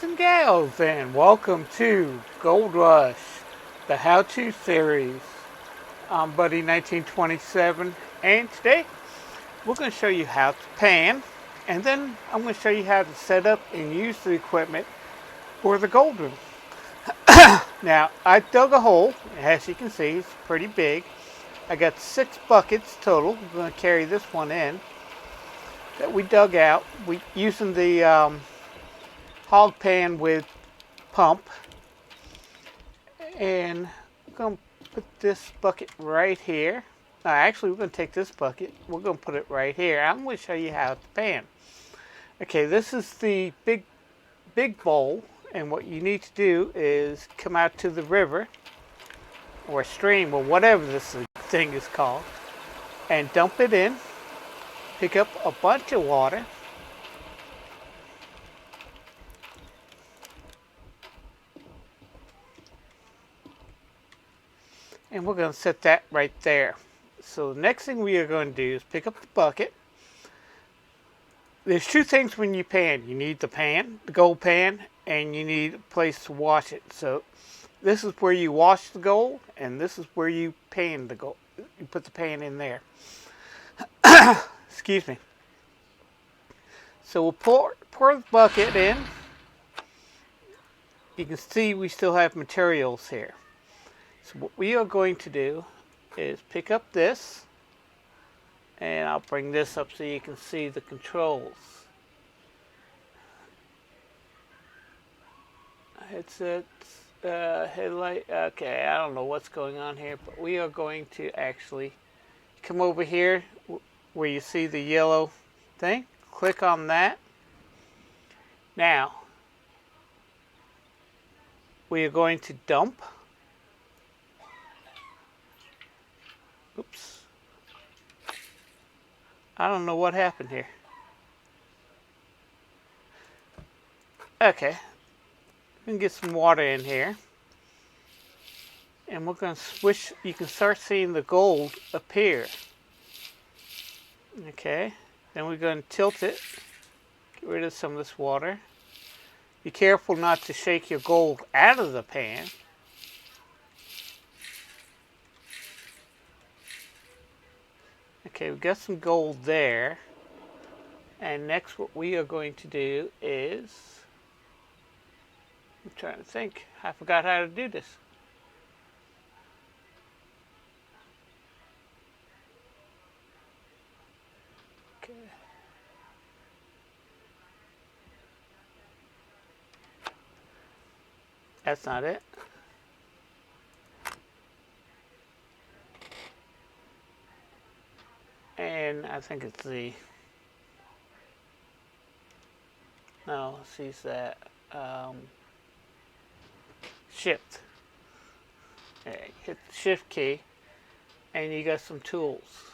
and gals, and welcome to Gold Rush, the how-to series. I'm Buddy 1927, and today we're going to show you how to pan, and then I'm going to show you how to set up and use the equipment for the gold room. Now, I dug a hole, as you can see, it's pretty big. I got 6 buckets total. I'm going to carry this one in that we dug out. We using the hog pan with pump, and we're going to put this bucket right here. Actually, we're going to take this bucket, we're going to put it right here. I'm going to show you how to pan. Okay, this is the big bowl, and what you need to do is come out to the river or stream or whatever this thing is called, and dump it in. Pick up a bunch of water. And we're going to set that right there. So the next thing we are going to do is pick up the bucket. There's 2 things when you pan. You need the pan, the gold pan, and you need a place to wash it. So this is where you wash the gold, and this is where you pan the gold. You put the pan in there. Excuse me. So we'll pour the bucket in. You can see we still have materials here. So what we are going to do is pick up this, and I'll bring this up so you can see the controls. Headset, headlight, okay, I don't know what's going on here, but we are going to actually come over here where you see the yellow thing. Click on that. Now, we are going to dump. Oops. I don't know what happened here. Okay. We can get some water in here. And we're going to swish. You can start seeing the gold appear. Okay. Then we're going to tilt it. Get rid of some of this water. Be careful not to shake your gold out of the pan. Okay, we've got some gold there. And next what we are going to do is, I'm trying to think. I forgot how to do this. Okay. That's not it. And I think it's the, no, sees that, shift. Okay, hit the shift key, and you got some tools.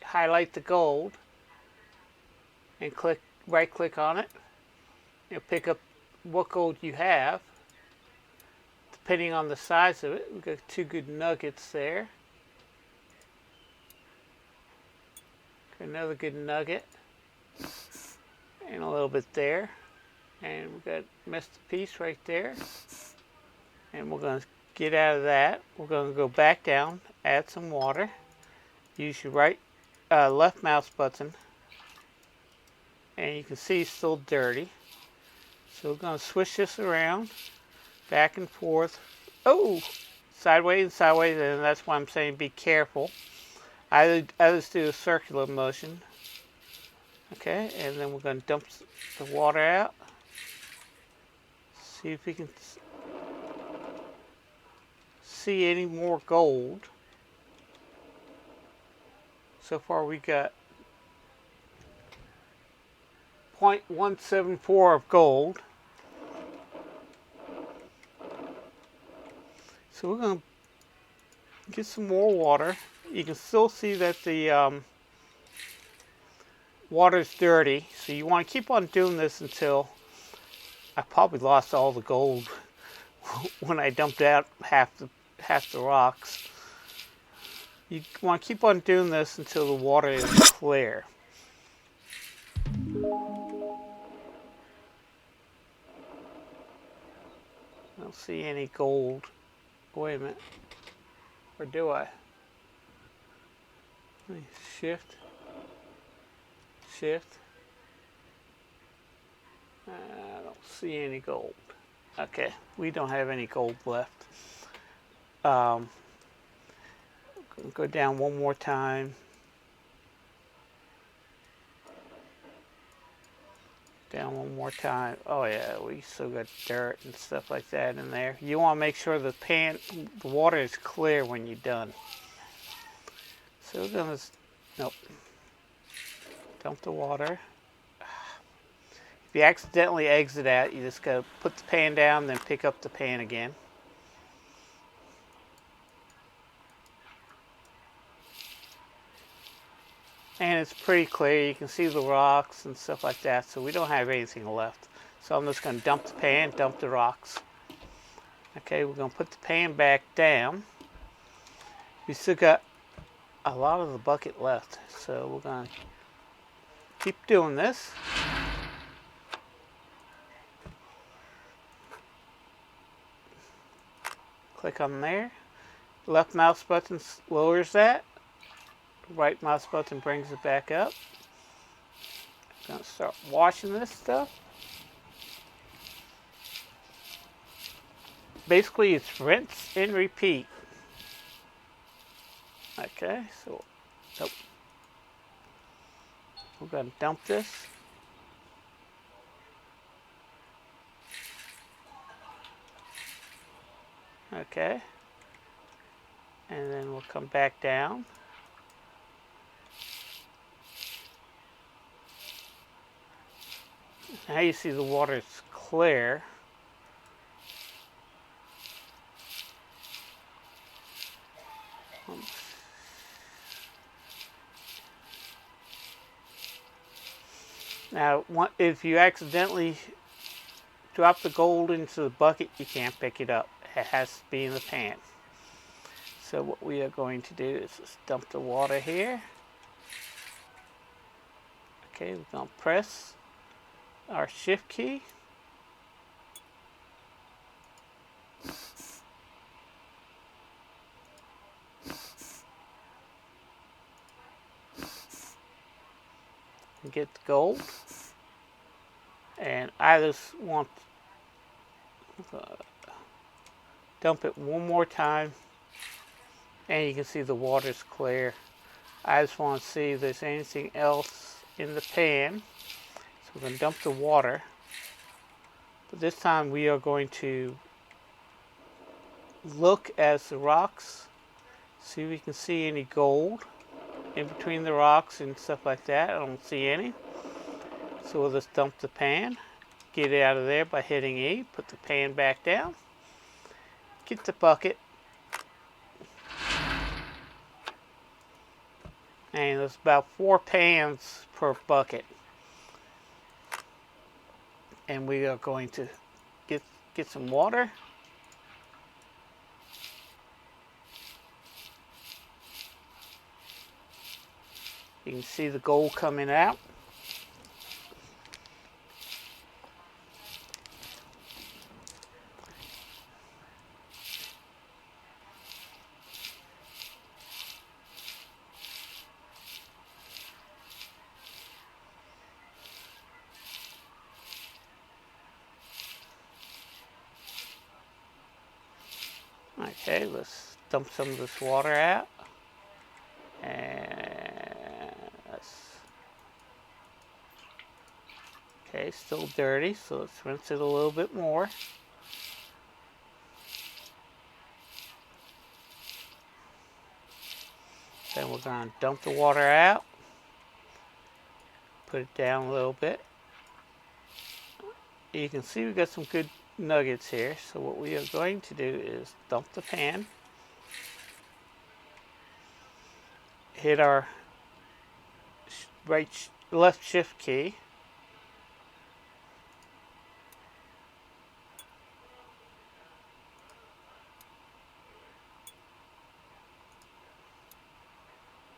Highlight the gold, and right click on it. You'll pick up what gold you have, depending on the size of it. We've got 2 good nuggets there. Another good nugget, and a little bit there, and we've got missed a piece right there, and we're going to get out of that. We're going to go back down, add some water, use your left mouse button, and you can see it's still dirty. So we're going to switch this around, back and forth. Oh, sideways and sideways, and that's why I'm saying be careful. I just do a circular motion. Okay, and then we're going to dump the water out. See if we can see any more gold. So far we got 0.174 of gold. So we're going to get some more water. You can still see that the water is dirty, so you want to keep on doing this until I probably lost all the gold when I dumped out half the rocks. You want to keep on doing this until the water is clear. don't see any gold. Wait a minute. Or do I? Let me shift. Shift. I don't see any gold. Okay, we don't have any gold left. Go down one more time. Down one more time. Oh yeah, we still got dirt and stuff like that in there. You want to make sure the water is clear when you're done. So we're gonna, nope. Dump the water. If you accidentally exit out, you just gotta put the pan down, then pick up the pan again. And it's pretty clear. You can see the rocks and stuff like that, so we don't have anything left. So I'm just going to dump the pan, dump the rocks. Okay, we're going to put the pan back down. We still got a lot of the bucket left, so we're going to keep doing this. Click on there. Left mouse button lowers that. Right mouse button brings it back up. I'm going to start washing this stuff. Basically, it's rinse and repeat. Okay, so nope. We're going to dump this. Okay. And then we'll come back down. Now you see the water's clear. Now, if you accidentally drop the gold into the bucket, you can't pick it up. It has to be in the pan. So what we are going to do is just dump the water here. Okay, we're going to press our shift key. And get the gold. And I just want to dump it one more time. And you can see the water's clear. I just want to see if there's anything else in the pan. So we're going to dump the water. But this time we are going to look at the rocks. See if we can see any gold in between the rocks and stuff like that. I don't see any. So we'll just dump the pan. Get it out of there by hitting E. Put the pan back down. Get the bucket. And there's about 4 pans per bucket. And we are going to get some water. You can see the gold coming out. Okay, let's dump some of this water out. And okay, still dirty, so let's rinse it a little bit more. Then we're going to dump the water out. Put it down a little bit. You can see we got some good nuggets here. So what we are going to do is dump the pan. Hit our left shift key.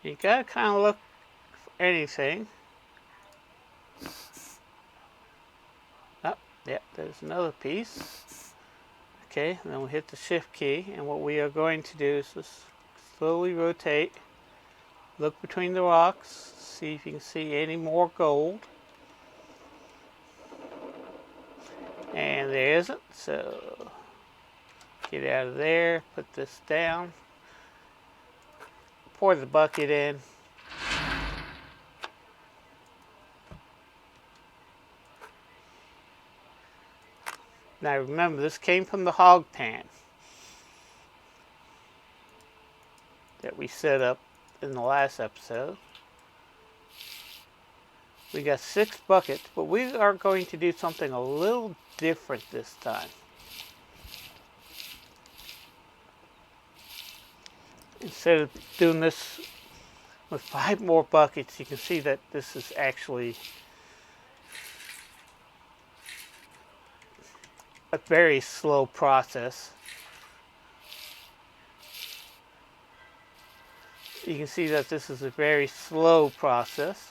You gotta kind of look for anything. Oh, yeah, there's another piece. Okay, and then we'll hit the shift key, and what we are going to do is just slowly rotate, look between the rocks, see if you can see any more gold. And there isn't, so get out of there, put this down, pour the bucket in. Now remember, this came from the hog pan that we set up in the last episode. We got 6 buckets, but we are going to do something a little different this time. Instead of doing this with 5 more buckets, you can see that this is actually a very slow process. You can see that this is a very slow process,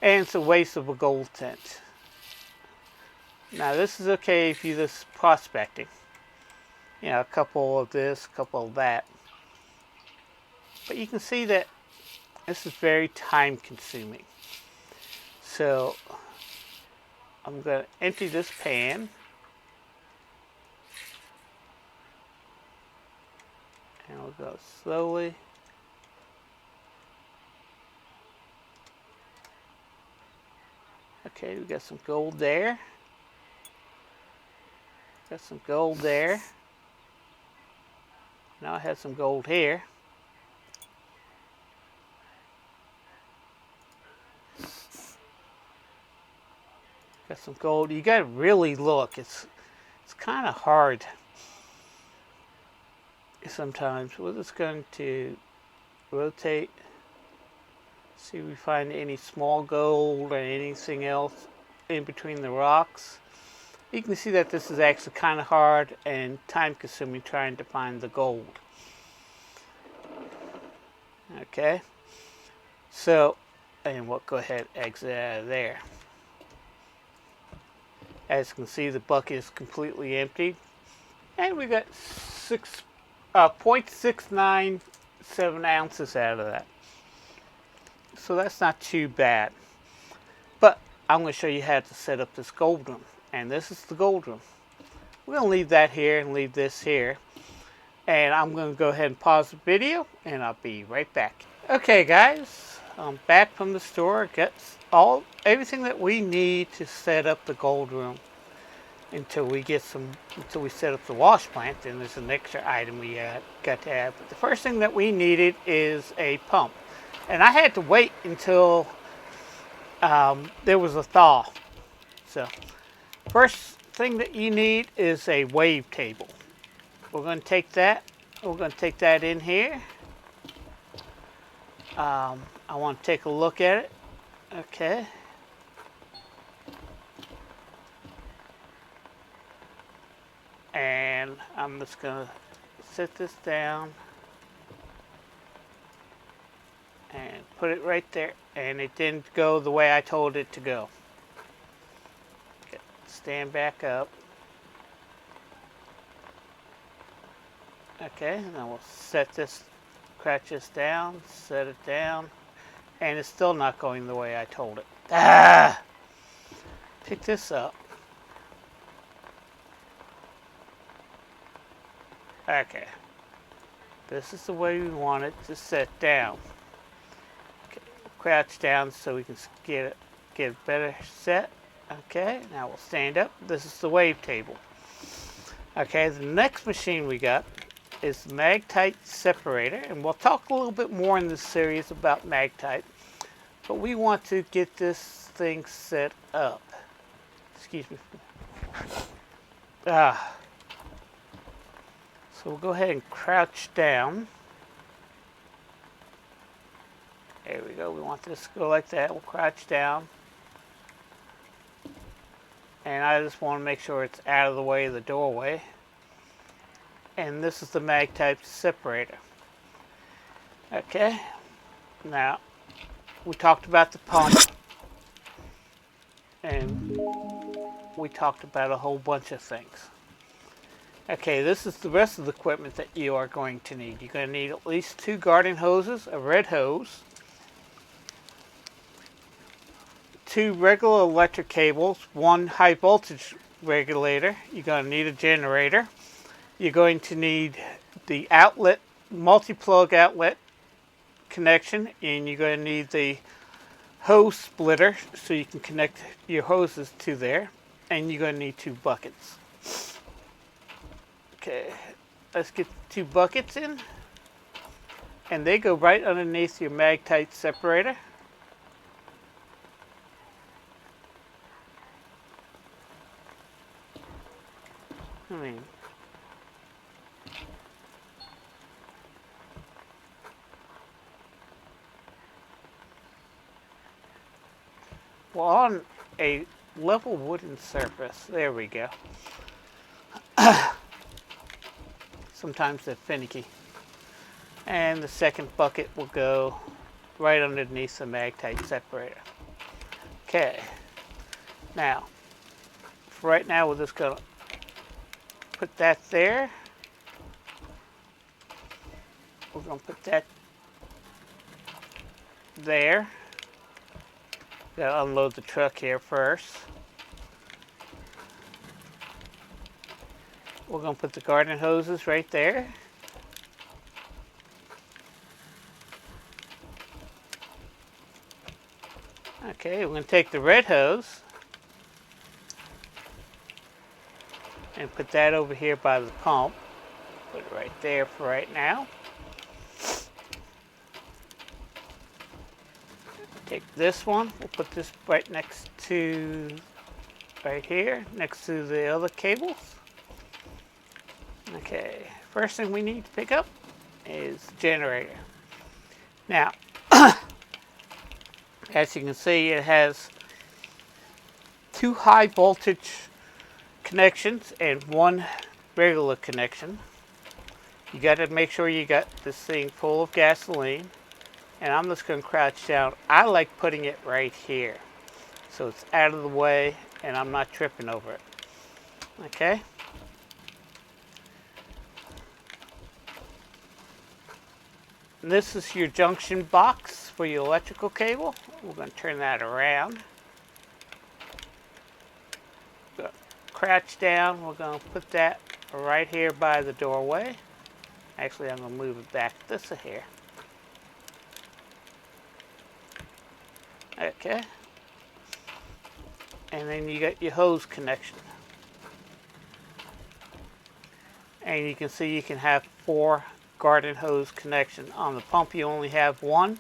and it's a waste of a gold tent. Now this is okay if you're just prospecting. You know, a couple of this, a couple of that. But you can see that this is very time consuming. So I'm going to empty this pan. And we'll go slowly. Okay, we got some gold there. Got some gold there. Now I have some gold here. Got some gold. You got to really look. It's kind of hard sometimes. We're just going to rotate. See if we find any small gold or anything else in between the rocks. You can see that this is actually kind of hard and time consuming trying to find the gold. Okay, so, and we'll go ahead and exit out of there. As you can see, the bucket is completely empty, and we got 0.697 ounces out of that. So that's not too bad. But I'm going to show you how to set up this gold room. And this is the gold room. We're going to leave that here and leave this here. And I'm going to go ahead and pause the video, and I'll be right back. Okay guys, I'm back from the store. Got everything that we need to set up the gold room until we set up the wash plant. Then there's an extra item we got to have. But the first thing that we needed is a pump. And I had to wait until there was a thaw. So, first thing that you need is a wave table. We're going to take that. We're going to take that in here. I want to take a look at it. Okay. And I'm just going to set this down and put it right there, and it didn't go the way I told it to go. Okay, stand back up. Okay, and then we'll crouch this down, set it down, and it's still not going the way I told it. Pick this up. Okay, this is the way we want it to set down. Crouch down so we can get a better set. Okay, now we'll stand up. This is the wave table. Okay, the next machine we got is the Tight Separator, and we'll talk a little bit more in this series about Tight, but we want to get this thing set up. Excuse me. So we'll go ahead and crouch down. There we go. We want this to go like that. We'll crouch down. And I just want to make sure it's out of the way of the doorway. And this is the Tight Separator. Okay. Now, we talked about the pump. And we talked about a whole bunch of things. Okay, this is the rest of the equipment that you are going to need. You're going to need at least 2 garden hoses, a red hose, 2 regular electric cables, 1 high voltage regulator. You're going to need a generator. You're going to need the outlet, multi-plug outlet connection, and you're going to need the hose splitter so you can connect your hoses to there, and you're going to need 2 buckets. Okay, let's get the 2 buckets in, and they go right underneath your Tight Separator. Well, on a level wooden surface, there we go. Sometimes they're finicky. And the second bucket will go right underneath the Tight Separator. Okay. Now, for right now, we're just going to put that there. We're going to put that there. Gotta unload the truck here first. We're going to put the garden hoses right there. Okay, we're going to take the red hose and put that over here by the pump. Put it right there for right now. Take this one, we'll put this right next to, right here, next to the other cables. Okay, first thing we need to pick up is the generator. Now, as you can see, it has 2 high voltage connections and 1 regular connection. You got to make sure you got this thing full of gasoline. And I'm just going to crouch down. I like putting it right here, so it's out of the way and I'm not tripping over it. Okay. And this is your junction box for your electrical cable. We're going to turn that around. Crouch down. We're going to put that right here by the doorway. Actually, I'm going to move it back this here. Okay. And then you got your hose connection. And you can see you can have 4 garden hose connection. On the pump you only have 1.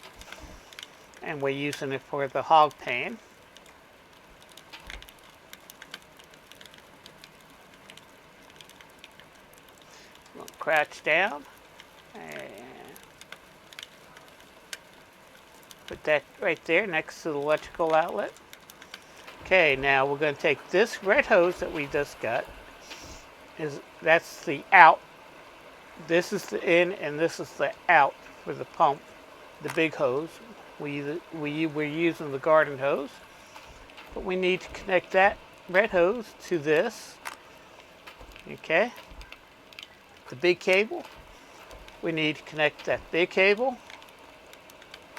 And we're using it for the hog pan. We'll crouch down and put that right there next to the electrical outlet. Okay, now we're going to take this red hose that we just got. That's the out. This is the in and this is the out for the pump, the big hose. We're using the garden hose, but we need to connect that red hose to this. Okay, the big cable. We need to connect that big cable,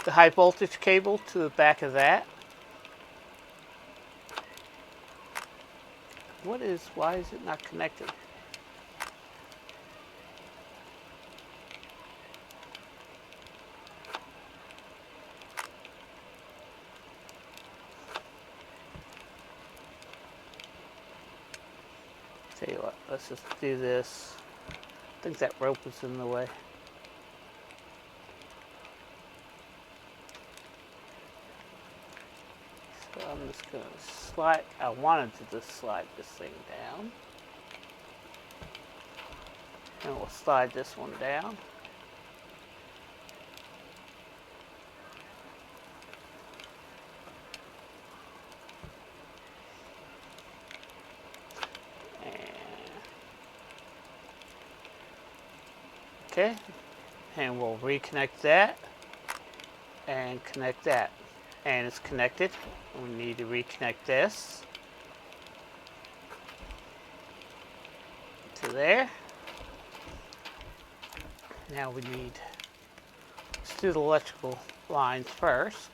the high voltage cable, to the back of that. Why is it not connected? Tell you what, let's just do this. I think that rope is in the way. So I'm just going to slide. I wanted to just slide this thing down. And we'll slide this one down. Okay, and we'll reconnect that and connect that, and it's connected. We need to reconnect this to there. Now we need, let's do the electrical lines first.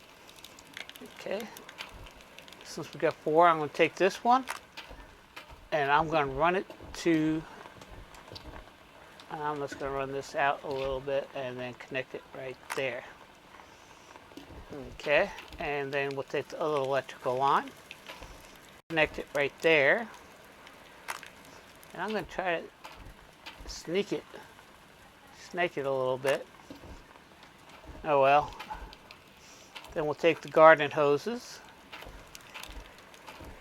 Okay, since we got 4, I'm going to take this one and I'm going to run it to, I'm just going to run this out a little bit and then connect it right there. Okay, and then we'll take the other electrical line, connect it right there, and I'm going to try to snake it a little bit. Oh well. Then we'll take the garden hoses,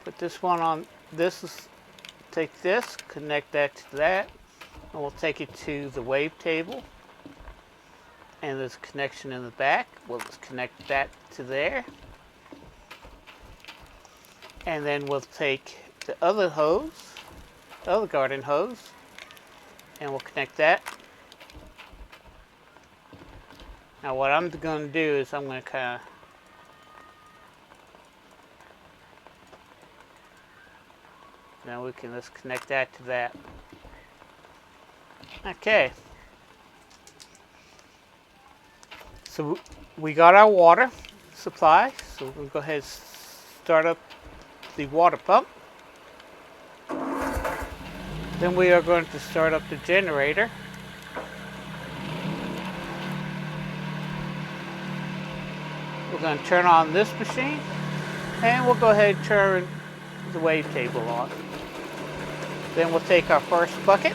put this one on, take this, connect that to that, and we'll take it to the wave table. And there's a connection in the back. We'll just connect that to there. And then we'll take the other hose, the other garden hose, and we'll connect that. Now what I'm going to do is I'm going to kind of now we can just connect that to that. Okay. So we got our water supply, so we're going to go ahead and start up the water pump. Then we are going to start up the generator. We're going to turn on this machine, and we'll go ahead and turn the wave table on. Then we'll take our first bucket,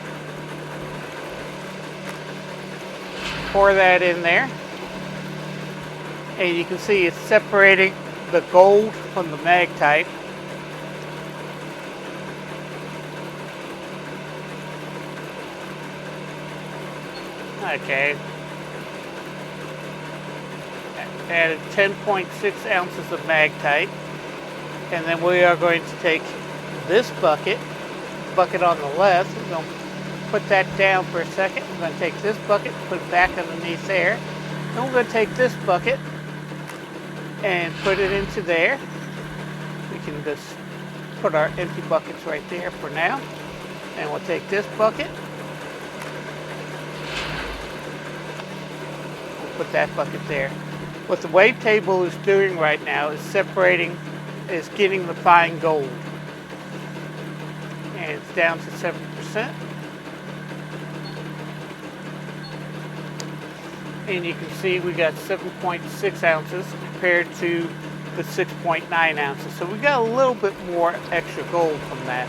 pour that in there. And you can see it's separating the gold from the magnetite. Okay. Added 10.6 ounces of magnetite. And then we are going to take this bucket on the left. We're going to put that down for a second. We're going to take this bucket, put it back underneath there. Then we're going to take this bucket and put it into there. We can just put our empty buckets right there for now. And we'll take this bucket. We'll put that bucket there. What the wave table is doing right now is separating, is getting the fine gold. And it's down to 7%. And you can see we got 7.6 ounces compared to the 6.9 ounces. So we got a little bit more extra gold from that.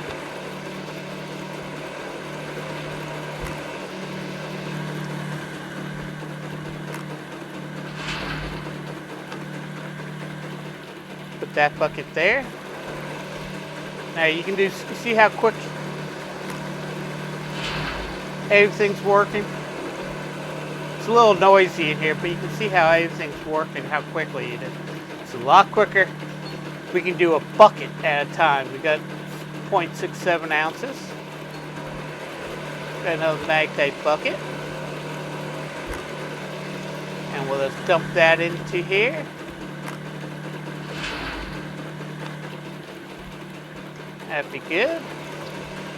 Put that bucket there. Now you can see how quick everything's working. It's a little noisy in here, but you can see how everything's working, how quickly it is. It's a lot quicker. We can do a bucket at a time. We got 0.67 ounces. Got another magnetite bucket. And we'll just dump that into here. That'd be good.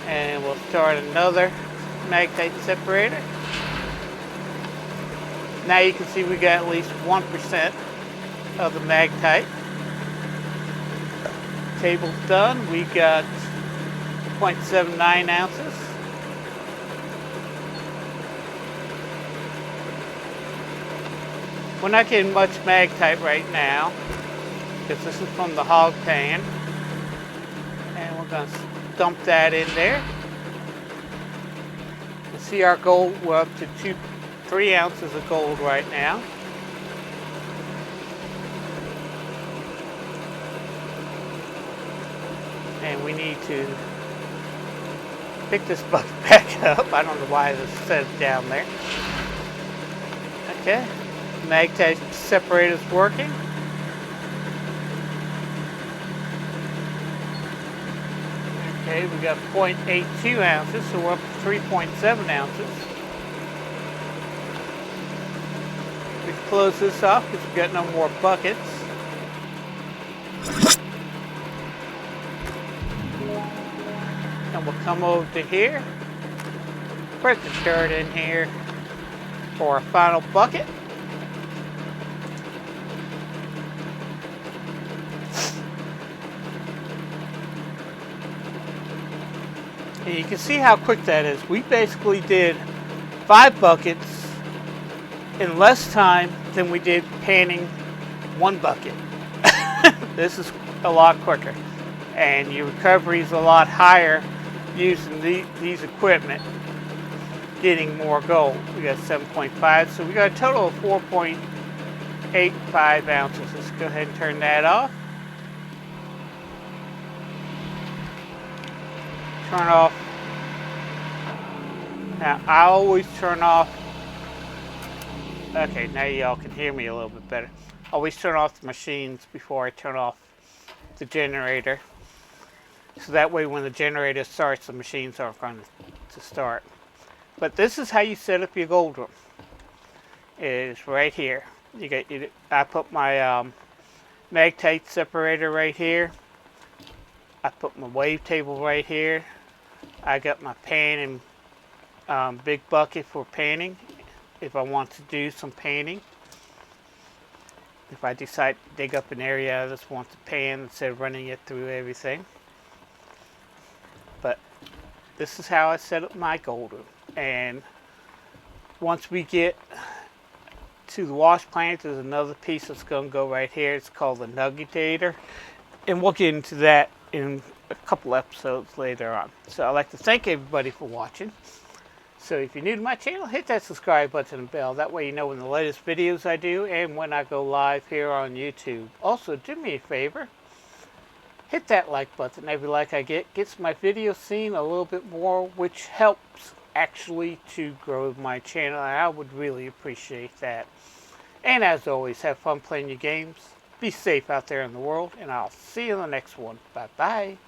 And we'll start another magnetite separator. Now you can see we got at least 1% of the magnetite. Table's done. We got 0.79 ounces. We're not getting much magnetite right now because this is from the hog pan. And we're going to dump that in there. You see our gold, we're up to 3 ounces of gold right now. And we need to pick this bucket back up. I don't know why I just set it down there. Okay, magnetite separator is working. Okay, we got 0.82 ounces, so we're up to 3.7 ounces. We can close this off because we've got no more buckets. And we'll come over to here. put the dirt in here for our final bucket. And you can see how quick that is. We basically did 5 buckets in less time than we did panning 1 bucket. This is a lot quicker. And your recovery is a lot higher using these equipment, getting more gold. We got 7.5, so we got a total of 4.85 ounces. Let's go ahead and turn that off. Turn off. Now I always turn off. Okay, now y'all can hear me a little bit better. Always turn off the machines before I turn off the generator. So that way when the generator starts, the machines aren't going to start. But this is how you set up your gold room. It is right here. I put my Tight Separator right here. I put my wave table right here. I got my pan and big bucket for panning if I want to do some panning. If I decide to dig up an area, I just want to pan instead of running it through everything. But this is how I set up my gold room. And once we get to the wash plant, there's another piece that's going to go right here. It's called the nuggetator. And we'll get into that in a couple episodes later on. So I'd like to thank everybody for watching. So if you're new to my channel, hit that subscribe button and bell. That way you know when the latest videos I do and when I go live here on YouTube. Also, do me a favor. Hit that like button. Every like I get gets my video seen a little bit more, which helps actually to grow my channel. And I would really appreciate that. And as always, have fun playing your games. Be safe out there in the world. And I'll see you in the next one. Bye-bye.